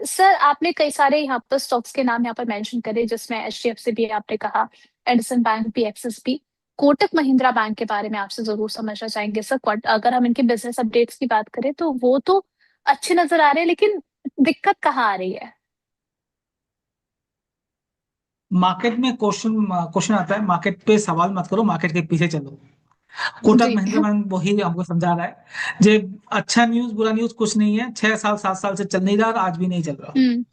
Sir आपने कई सारे यहाँ पर स्टॉक्स के नाम यहाँ पर मेंशन करे, जिसमें एचडीएफसी भी आपने कहा, एडिसन बैंक भी, एक्सिस भी। कोटक महिंद्रा बैंक के बारे में आपसे जरूर समझना चाहेंगे सर। अगर हम इनके बिजनेस अपडेट्स की बात करें तो वो तो अच्छे नजर आ रहे हैं, लेकिन दिक्कत कहाँ आ रही है? मार्केट में क्वेश्चन क्वेश्चन आता है, मार्केट पे सवाल मत करो, मार्केट के पीछे चलो। कोटक जी। महिंद्रा बैंक वही हमको समझा रहा है। जे अच्छा न्यूज बुरा न्यूज कुछ नहीं है, 6 साल 7 साल से चल नहीं रहा और आज भी नहीं चल रहा। हम्म।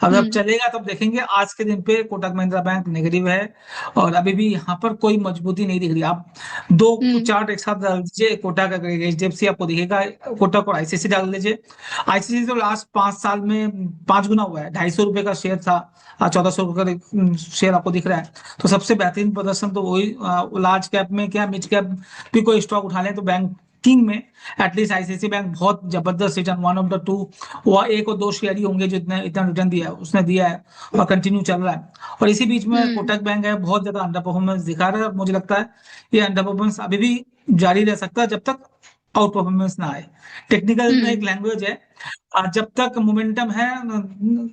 अब जब हम्म। चलेगा तब देखेंगे। आज के दिन पे कोटक महिंद्रा बैंक नेगेटिव है और अभी भी यहाँ पर कोई मजबूती नहीं दिख रही। आप दो हम्म। चार्ट एक साथ डाल दीजिए, कोटक एचडीएफसी आपको दिखेगा, कोटक और आईसीआईसी डाल दीजिए। आईसीआईसी तो लास्ट 5 साल में 5 गुना हुआ है। 250 रुपए का शेयर था, 1400 रुपए का शेयर आपको दिख रहा है। तो सबसे बेहतरीन प्रदर्शन तो वही लार्ज कैप में क्या मिड कैप भी कोई स्टॉक उठा लें तो बैंकिंग में एटलीस्ट आईसीआईसी बैंक बहुत जबरदस्त return, one of the two. वो एक और दो शेयर ही होंगे जो इतना इतना रिटर्न दिया है, उसने दिया है और कंटिन्यू चल रहा है। और इसी बीच में हम्म। कोटक बैंक है, बहुत ज्यादा अंडर परफॉर्मेंस दिखा रहा है। मुझे लगता है ये अंडर परफॉर्मेंस अभी भी जारी रह सकता है जब तक आउट परफॉर्मेंस ना आए। टेक्निकल में एक हम्म। लैंग्वेज है, जब तक मोमेंटम है,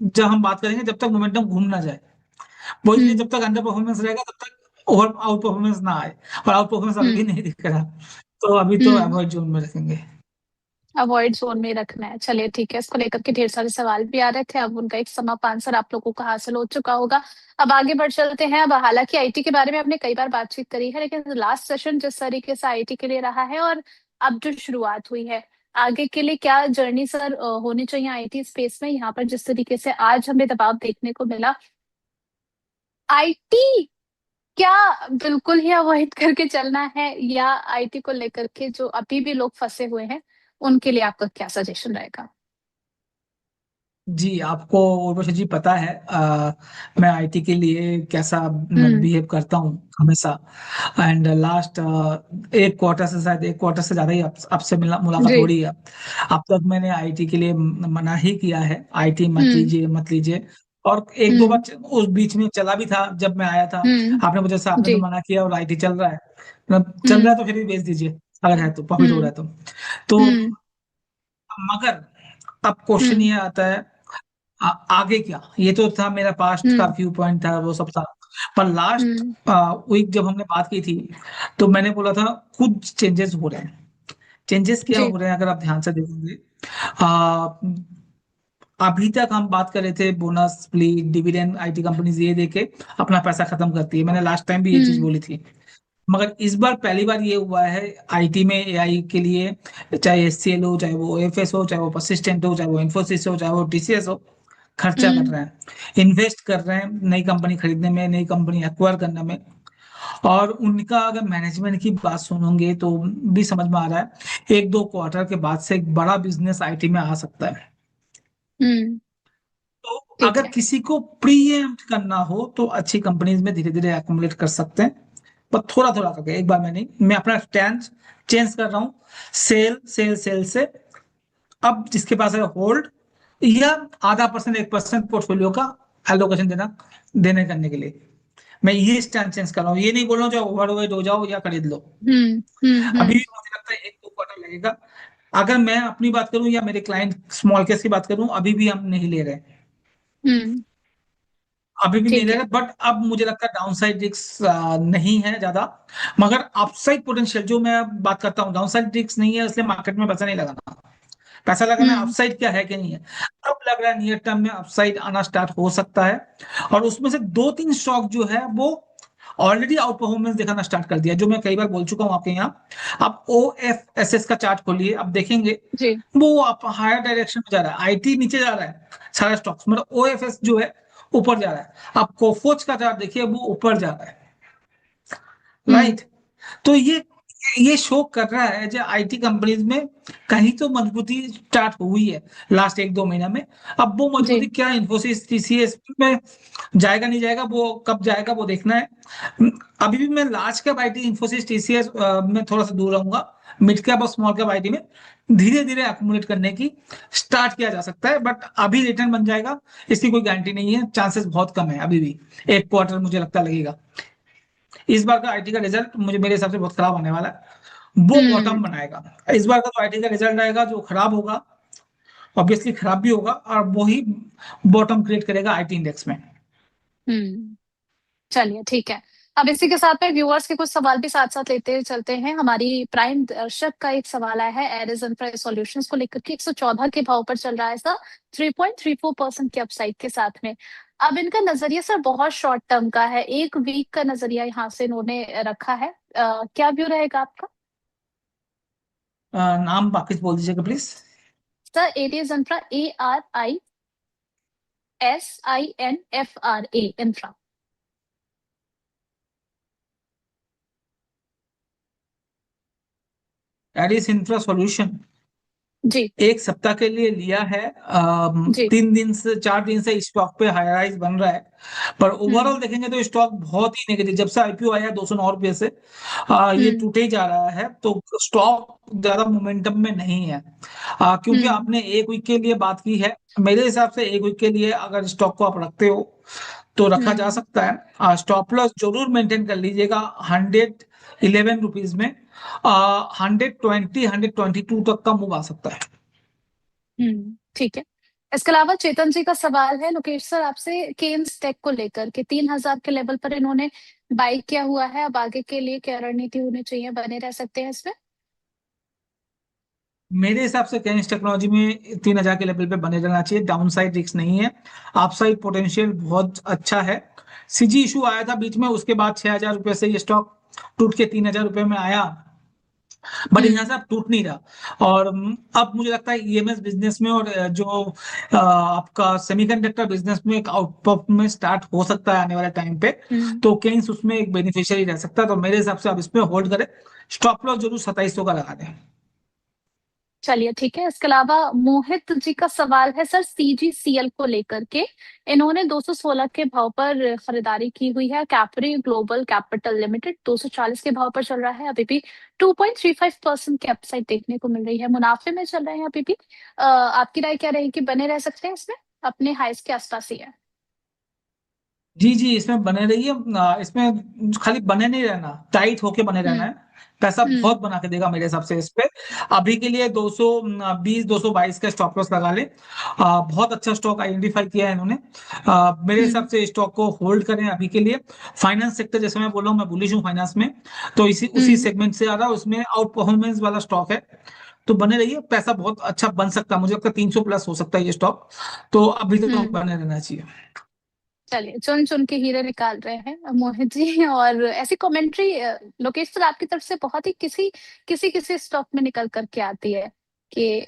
जब हम बात करेंगे जब तक मोमेंटम घूम ना जाए, वही चीज हम्म। जब तक अंडर परफॉर्मेंस रहेगा तब तक ओवर आउट परफॉर्मेंस ना आए। और आउट परफॉर्मेंस अभी भी हम्म। नहीं दिख रहा, तो अभी तो हम्म। अवॉइड जोन में रखेंगे। अवॉइड जोन में रखना है, चलिए ठीक है। इसको लेकर के ढेर सारे सवाल भी आ रहे थे, अब उनका एक समाप्त आंसर आप लोगों को हासिल हो चुका होगा। अब आगे बढ़ चलते हैं। अब हालांकि आईटी के बारे में आपने कई बार बातचीत करी है, लेकिन लास्ट सेशन जिस तरीके से आईटी के लिए रहा है और अब जो शुरुआत हुई है, आगे के लिए क्या जर्नी सर होनी चाहिए आईटी स्पेस में? यहाँ पर जिस तरीके से आज हमें दबाव देखने को मिला, आईटी क्या बिल्कुल ही अवॉइड करके चलना है, या आईटी को लेकर के जो अभी भी लोग फंसे हुए हैं उनके लिए आपका क्या सजेशन रहेगा? जी, आपको उर्वशी जी पता है मैं आईटी के लिए कैसा हम्म। बिहेव करता हूँ हमेशा। एंड लास्ट एक क्वार्टर से, शायद एक क्वार्टर से ज्यादा ही आपसे मिला मुलाकात जी। हो रही है। अब तक मैंने आईटी के लिए मना ही किया है, आईटी मत हम्म। लीजिए मत लीजिए। और एक दो हम्म। बार उस बीच में चला भी था जब मैं आया था। आपने मुझे आपने जी। तो मना किया और आईटी चल रहा है। मतलब चल रहा हम्म। है तो फिर भी बेच दीजिए, अगर है तो प्रॉफिट हो रहा हम्म। है तो। हम्म। मगर अब क्वेश्चन हम्म। ये आता है, आगे क्या? ये तो था मेरा पास्ट का हम्म। व्यू पॉइंट था, वो सब था। पर लास्ट हम्म। वीक जब हमने बात की थी तो मैंने बोला था कुछ चेंजेस हो रहे हैं। चेंजेस क्या जी। हो रहे हैं अगर आप ध्यान से देखोगे, आ, अभी तक हम बात कर रहे थे bonus split dividend, IT companies ये देके अपना पैसा खत्म करती है। मैंने लास्ट टाइम भी ये चीज हम्म। बोली थी। मगर इस बार पहली बार ये हुआ है आईटी में, एआई के लिए, चाहे एचसीएल हो, चाहे वो ओएफएस हो, चाहे वो परसिस्टेंट हो, चाहे वो इन्फोसिस हो, चाहे वो टीसीएस हो, खर्चा कर हम्म। रहे हैं, इन्वेस्ट कर रहे हैं नई कंपनी खरीदने में, नई कंपनी एक्वायर करने में। और उनका अगर मैनेजमेंट की बात सुनोगे तो भी समझ में आ रहा है 1-2 क्वार्टर के बाद से एक बड़ा बिजनेस आईटी में आ सकता है। हम्म। तो ठीक अगर है। किसी को प्रीएम्प्ट करना हो तो अच्छी कंपनीज में धीरे धीरे एक्युमुलेट कर सकते हैं, पर थोड़ा थोड़ा करके, एक बार में नहीं। मैं अपना स्टैंड चेंज कर रहा हूँ, सेल सेल सेल से अब जिसके पास है होल्ड, या आधा परसेंट 1% पोर्टफोलियो का एलोकेशन देना, देने करने के लिए मैं ये स्टैंड चेंज कर रहा हूँ। ये नहीं बोल रहा हूँ जो ओवरवेट हो जाओ या खरीद लो। हम्म। हम्म। अभी हम्म। भी मुझे लगता है 1-2 क्वार्टर लगेगा। अगर मैं अपनी बात करूं या मेरे क्लाइंट स्मॉल केस की बात करूं, अभी भी हम नहीं ले रहे, हम्म। अभी भी नहीं ठीक ले है। रहे। बट अब मुझे लगता है डाउनसाइड रिस्क नहीं है ज्यादा, मगर अपसाइड पोटेंशियल जो मैं बात करता हूँ, डाउनसाइड रिस्क नहीं है, इसलिए मार्केट में पैसा नहीं लगाना। पैसा लगाना है हम्म। अपसाइड क्या है कि नहीं है। अब लग रहा है नियर टर्म में अपसाइड आना स्टार्ट हो सकता है। और उसमें से 2-3 स्टॉक जो है वो ऑलरेडी आउट परफॉर्मेंस दिखाना स्टार्ट कर दिया, जो मैं कई बार बोल चुका हूं आपके यहाँ। आप ओ एफ एस एस का चार्ट खोलिए, अब देखेंगे जी। वो आप हायर डायरेक्शन में जा रहा है, आईटी नीचे जा रहा है सारा स्टॉक्स, मतलब ओ एफ एस जो है ऊपर जा रहा है। आप कोफोच का चार्ट देखिए, वो ऊपर जा रहा है। हम्म। राइट। तो ये शो कर रहा है जो आईटी कंपनीज में कहीं तो मजबूती स्टार्ट हुई है लास्ट 1-2 महीना में। अब वो मजबूती जी। क्या इन्फोसिस टीसीएस में जाएगा नहीं जाएगा, वो कब जाएगा वो देखना है। अभी भी मैं large cap IT Infosys TCS में थोड़ा सा दूर रहूंगा। मिड कैप और स्मॉल कैप आईटी में धीरे धीरे अकोमोडेट करने की स्टार्ट किया जा सकता है, बट अभी रिटर्न बन जाएगा इसकी कोई गारंटी नहीं है, चांसेस बहुत कम है। अभी भी एक क्वार्टर मुझे लगता लगेगा। इस बार का आईटी का रिजल्ट मुझे मेरे हिसाब से बहुत खराब होने वाला है, वो हम्म। बॉटम बनाएगा। इस बार का तो आईटी का रिजल्ट आएगा जो खराब होगा, ऑब्वियसली खराब भी होगा, और वही बॉटम क्रिएट करेगा आईटी इंडेक्स में। हम्म। चलिए ठीक है। अब इसी के साथ में व्यूअर्स के कुछ सवाल भी साथ साथ लेते चलते हैं। हमारी प्राइम दर्शक का एक सवाल आया है एरिस इंफ्रा सॉल्यूशंस को लेकर के, 114 के भाव पर चल रहा है सर, 3.34% के अपसाइड के साथ में। अब इनका नजरिया सर बहुत शॉर्ट टर्म का है, एक वीक का नजरिया यहाँ से इन्होंने रखा है। क्या व्यू रहेगा आपका? नाम वापिस बोल दीजिएगा please. Sir Aris Infra, ARISINFRA Infra. Adis Infra solution ji. एक सप्ताह के लिए लिया है। जी। 3 दिन से 4 दिन से स्टॉक पे हाई राइज बन रहा है, पर हम्म। ओवरऑल देखेंगे तो स्टॉक बहुत ही नेगेटिव। जब से आईपीओ आया 209 रुपये से ये हम्म। टूटे ही जा रहा है, तो स्टॉक ज्यादा मोमेंटम में नहीं है। क्योंकि हम्म। आपने एक वीक के लिए बात की है, मेरे हिसाब से एक वीक के लिए अगर स्टॉक को आप रखते हो तो रखा जा हम्म। सकता है। स्टॉप लॉस जरूर मेंटेन कर लीजिएगा 111 रुपीज में। 120 122 तक का मूव आ सकता है। ठीक है। इसके अलावा चेतन जी का सवाल है लोकेश सर आपसे, केन्स टेक को लेकर के 3000 के लेवल पर इन्होंने बाई किया हुआ है, अब आगे के लिए क्या रणनीति होनी चाहिए, बने रह सकते हैं इसमें? मेरे हिसाब से कैनिस टेक्नोलॉजी में 3,000 के लेवल पे बने रहना चाहिए। डाउन साइड रिस्क नहीं है, अप साइड पोटेंशियल बहुत अच्छा है। सीजी इशू आया था बीच में, उसके बाद 6,000 रुपये से ये स्टॉक टूट के 3,000 रुपये में आया, बट यहाँ हम्म। से अब टूट नहीं रहा। और अब मुझे लगता है ईएमएस बिजनेस में और जो आपका सेमीकंडक्टर बिजनेस में एक आउटपरफॉर्मेंस स्टार्ट हो सकता है आने वाले टाइम पे। हम्म। तो केन्स उसमें एक बेनिफिशियरी रह सकता है, तो मेरे हिसाब से आप इसमें होल्ड करें। स्टॉप लॉस जरूर 2700 का लगा दें। चलिए ठीक है। इसके अलावा मोहित जी का सवाल है सर, सीजीसीएल को लेकर के, इन्होंने 216 के भाव पर खरीदारी की हुई है। कैपरी ग्लोबल कैपिटल लिमिटेड 240 के भाव पर चल रहा है, अभी भी 2.35% की अपसाइड देखने को मिल रही है, मुनाफे में चल रहे हैं अभी भी। आपकी राय क्या रहेगी, बने रह सकते हैं इसमें? अपने हाइस के आसपास ही है। जी जी, इसमें बने रहिए। इसमें खाली बने नहीं रहना, टाइट होके बने रहना हम्म। है। पैसा हम्म। बहुत बना के देगा मेरे हिसाब से इस पे। अभी के लिए 220 222 का स्टॉप लॉस लगा ले। बहुत अच्छा स्टॉक आइडेंटिफाई किया है इन्होंने। मेरे हिसाब हम्म। से स्टॉक को होल्ड करें अभी के लिए। फाइनेंस सेक्टर, जैसे मैं बोल रहा हूँ, मैं बुलिश हूँ फाइनेंस में, तो इसी उसी हम्म। सेगमेंट से आ रहा है, उसमें आउट परफॉर्मेंस वाला स्टॉक है। तो बने रहिए, पैसा बहुत अच्छा बन सकता है, मुझे लगता है 300 प्लस हो सकता है ये स्टॉक। तो अभी तो हम्म। बने रहना चाहिए। चलिए, चुन चुन के हीरे निकाल रहे हैं मोहित जी। और ऐसी कमेंट्री लोकेश सर आपकी तरफ से बहुत ही किसी किसी किसी स्टॉक में निकल करके आती है कि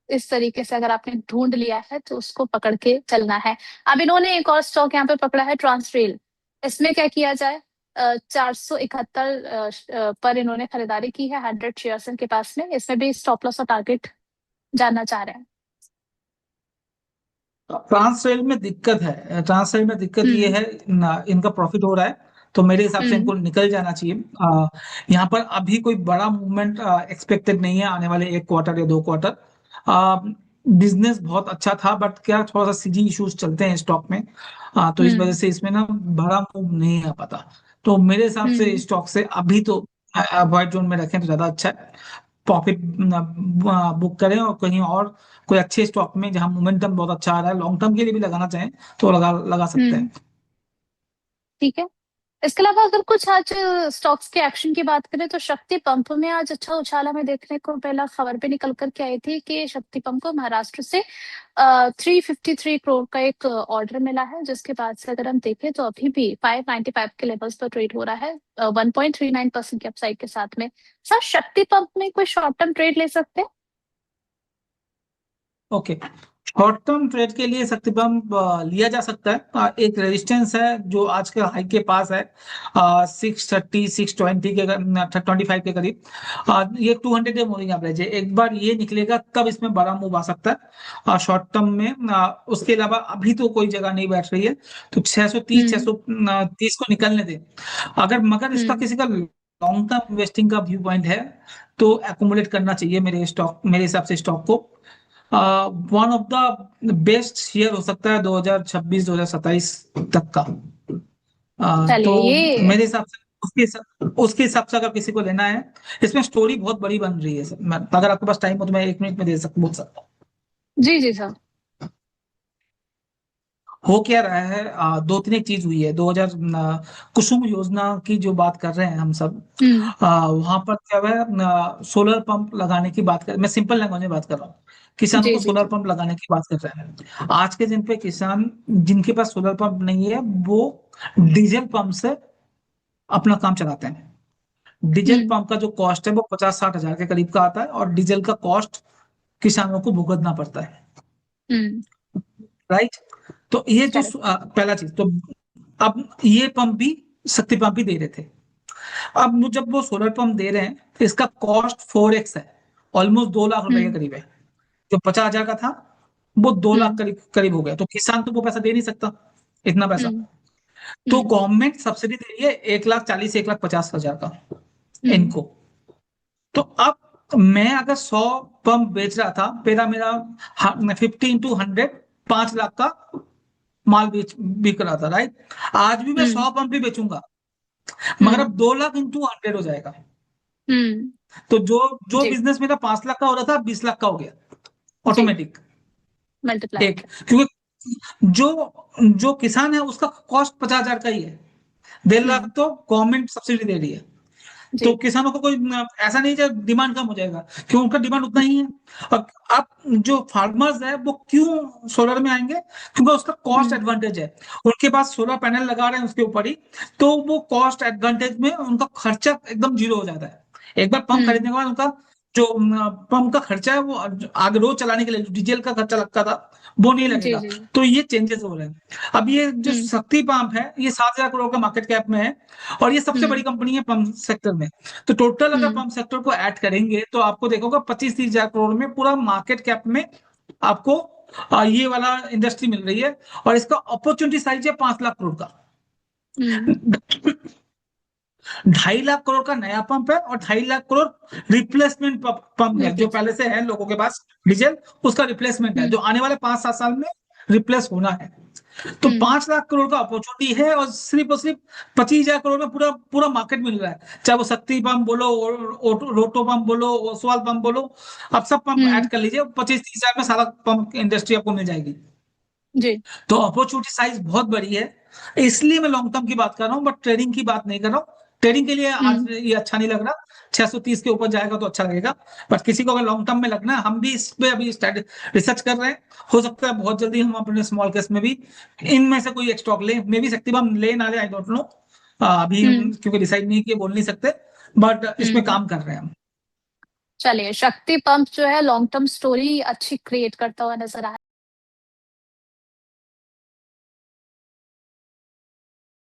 इस तरीके से अगर आपने ढूंढ लिया है तो उसको पकड़ के चलना है। अब इन्होंने एक और स्टॉक यहाँ पे पकड़ा है, ट्रांसरेल। इसमें क्या किया जाए? 471 पर इन्होंने खरीदारी की है, 100 शेयर्स के पास में। इसमें भी स्टॉप लॉस और टारगेट जानना चाह रहे हैं। ट्रांसरेल में दिक्कत है, ट्रांसरेल में दिक्कत ये हम्म। है इनका प्रॉफिट हो रहा है, तो मेरे हिसाब से हम्म। इनको निकल जाना चाहिए। यहाँ पर अभी कोई बड़ा मूवमेंट एक्सपेक्टेड नहीं है आने वाले 1 क्वार्टर या 2 क्वार्टर। बिजनेस बहुत अच्छा था, बट क्या थोड़ा सा सीजी इश्यूज चलते हैं स्टॉक में। तो इस वजह हम्म। से इसमें ना बड़ा मूव नहीं आ पाता। तो मेरे हिसाब से हम्म। स्टॉक से अभी तो अवॉइड जोन में रखें तो ज्यादा अच्छा है। प्रॉफिट बुक करें और कहीं और कोई अच्छे स्टॉक में जहां मोमेंटम बहुत अच्छा आ रहा है, लॉन्ग टर्म के लिए भी लगाना चाहें तो लगा लगा सकते हम्म। हैं। ठीक है। इसके अलावा अगर कुछ आज स्टॉक्स के एक्शन की बात करें तो शक्ति पंप में आज अच्छा उछाला में देखने को पहला खबर पे निकल कर के आई थी कि शक्ति पंप को महाराष्ट्र से 353 करोड़ का एक ऑर्डर मिला है, जिसके बाद से अगर हम देखें तो अभी भी 595 के लेवल्स पर ट्रेड हो रहा है, 1.39% के अपसाइड के साथ में। सर शक्ति पंप में कोई शॉर्ट टर्म ट्रेड ले सकते हैं? ओके, शॉर्ट टर्म ट्रेड के लिए शक्ति पंप लिया जा सकता है। एक रेजिस्टेंस है जो आज के हाई के पास है, 630 620 के 25 के करीब। ये 200 डे मूविंग एवरेज है, एक बार ये निकलेगा तब इसमें बड़ा मूव आ सकता है शॉर्ट टर्म में। उसके अलावा अभी तो कोई जगह नहीं बैठ रही है, तो 630 हम्म। 630 को निकलने दें। अगर मगर इसका हम्म। किसी का लॉन्ग टर्म इन्वेस्टिंग का व्यू पॉइंट है तो एकोमोडेट करना चाहिए मेरे हिसाब से स्टॉक को। One of the best share हो सकता है 2026 2027 तक का। तो चलिए ये। मेरे हिसाब से उसके हिसाब से अगर किसी को लेना है, इसमें स्टोरी बहुत बड़ी बन रही है सर। अगर आपके पास टाइम हो तो मैं 1 मिनट में दे बोल सकता हूँ। जी जी सर। हो क्या रहा है, दो तीन एक चीज हुई है। 2000 कुसुम योजना की जो बात कर रहे हैं हम सब, हम्म। वहां पर क्या है, सोलर पंप लगाने की बात कर, मैं सिंपल लैंग्वेज में बात कर रहा हूँ। किसानों जी को जी सोलर जी। पंप लगाने की बात कर रहे हैं। आज के दिन पे किसान जिनके पास सोलर पंप नहीं है, वो डीजल पंप से अपना काम चलाते हैं। डीजल हम्म। पंप का जो कॉस्ट है वो 50-60 हजार के करीब का आता है, और डीजल का कॉस्ट किसानों को भुगतना पड़ता है। हम्म। राइट। तो ये जो करेक्ट। पहला चीज तो, अब ये पंप भी शक्ति पंप भी दे रहे थे। अब जब वो सोलर पंप दे रहे हैं तो इसका कॉस्ट 4x है, ऑलमोस्ट 2 लाख रुपए के हम्म। करीब है। जो 50 हजार का था वो 2 लाख हम्म। करीब करीब हो गया। तो किसान तो वो पैसा दे नहीं सकता, इतना पैसा। हम्म। तो हम्म। गवर्नमेंट सब्सिडी दे रही है 1,40,000 1,50,000 का हम्म। इनको। तो अब मैं अगर 100 पंप बेच रहा था, मेरा मेरा 50 into 100, 5 लाख का माल बिक रहा था, राइट। आज भी मैं हम्म। 100 पंप भी बेचूंगा, मगर हम्म। अब 2 लाख into 100 हो जाएगा। हम्म। तो जो जो जी। बिजनेस मेरा 5 लाख का हो रहा था 20 लाख का हो गया, जी। ऑटोमेटिक। मल्टीप्लाई हो एक, गया। क्योंकि जो जो किसान है उसका कॉस्ट 50 हजार का ही है, 1.5 लाख हम्म। तो गवर्नमेंट सब्सिडी दे रही है। तो जी। किसानों को कोई ऐसा नहीं है डिमांड कम हो जाएगा, क्यों, उनका डिमांड उतना ही है। और अब जो फार्मर्स है वो क्यों सोलर में आएंगे, क्योंकि उसका कॉस्ट हम्म। एडवांटेज है। उनके पास सोलर पैनल लगा रहे हैं उसके ऊपर ही, तो वो कॉस्ट एडवांटेज में उनका खर्चा एकदम जीरो हो जाता है। एक बार पंप हम्म। खरीदने के बाद उनका जो पंप का खर्चा है वो आगे रोज चलाने के लिए जो डीजल का खर्चा लगता था वो नहीं जी लगेगा। जी। तो ये चेंजेस हो रहे हैं। अब ये जो हम्म। शक्ति पंप है ये 7 हजार करोड़ का मार्केट कैप में है, और ये सबसे हम्म। बड़ी कंपनी है पंप सेक्टर में। तो टोटल अगर हम्म। पंप सेक्टर को ऐड करेंगे तो आपको देखोगे 25-30 हजार करोड़ में पूरा मार्केट कैप में आपको ये वाला इंडस्ट्री मिल रही है। और इसका अपॉर्चुनिटी साइज है 5 लाख करोड़ का। हम्म। 2.5 लाख करोड़ का नया पंप है, और 2.5 लाख करोड़ रिप्लेसमेंट पंप है, जो रिप्लेस। पहले से है लोगों के पास डीजल, उसका रिप्लेसमेंट है हम्म। जो आने वाले 5-7 साल में रिप्लेस होना है। तो हम्म। 5 लाख करोड़ का अपॉर्चुनिटी है, और सिर्फ 25 हजार करोड़ में पूरा पूरा मार्केट मिल रहा है। चाहे वो शक्ति पंप बोलो, रोटो पंप बोलो, ओसवाल पंप बोलो, आप सब पंप ऐड हम्म। कर लीजिए, 25-30 हजार में सारा पंप इंडस्ट्री आपको मिल जाएगी। जी। तो अपॉर्चुनिटी साइज बहुत बड़ी है। इसलिए मैं लॉन्ग टर्म की बात कर रहा हूँ, बट ट्रेडिंग की बात नहीं कर रहा हूँ। ट्रेडिंग के लिए आज हम्म। ये अच्छा नहीं लग रहा। 630 के ऊपर जाएगा तो अच्छा लगेगा। बट किसी को अगर लॉन्ग टर्म में लगना है, हम भी इस पे अभी रिसर्च कर रहे हैं। हो सकता है बहुत जल्दी हम अपने स्मॉल केस में भी इनमें से कोई एक स्टॉक ले, मे भी शक्तिबाम ले ना ले, आई डोंट नो। अभी हम हम्म। क्योंकि डिसाइड नहीं किए, बोल नहीं सकते। बट इसमें हम्म। काम कर रहे हैं हम। चलिए, शक्ति पंप जो है लॉन्ग टर्म स्टोरी अच्छी क्रिएट करता हुआ नजर आ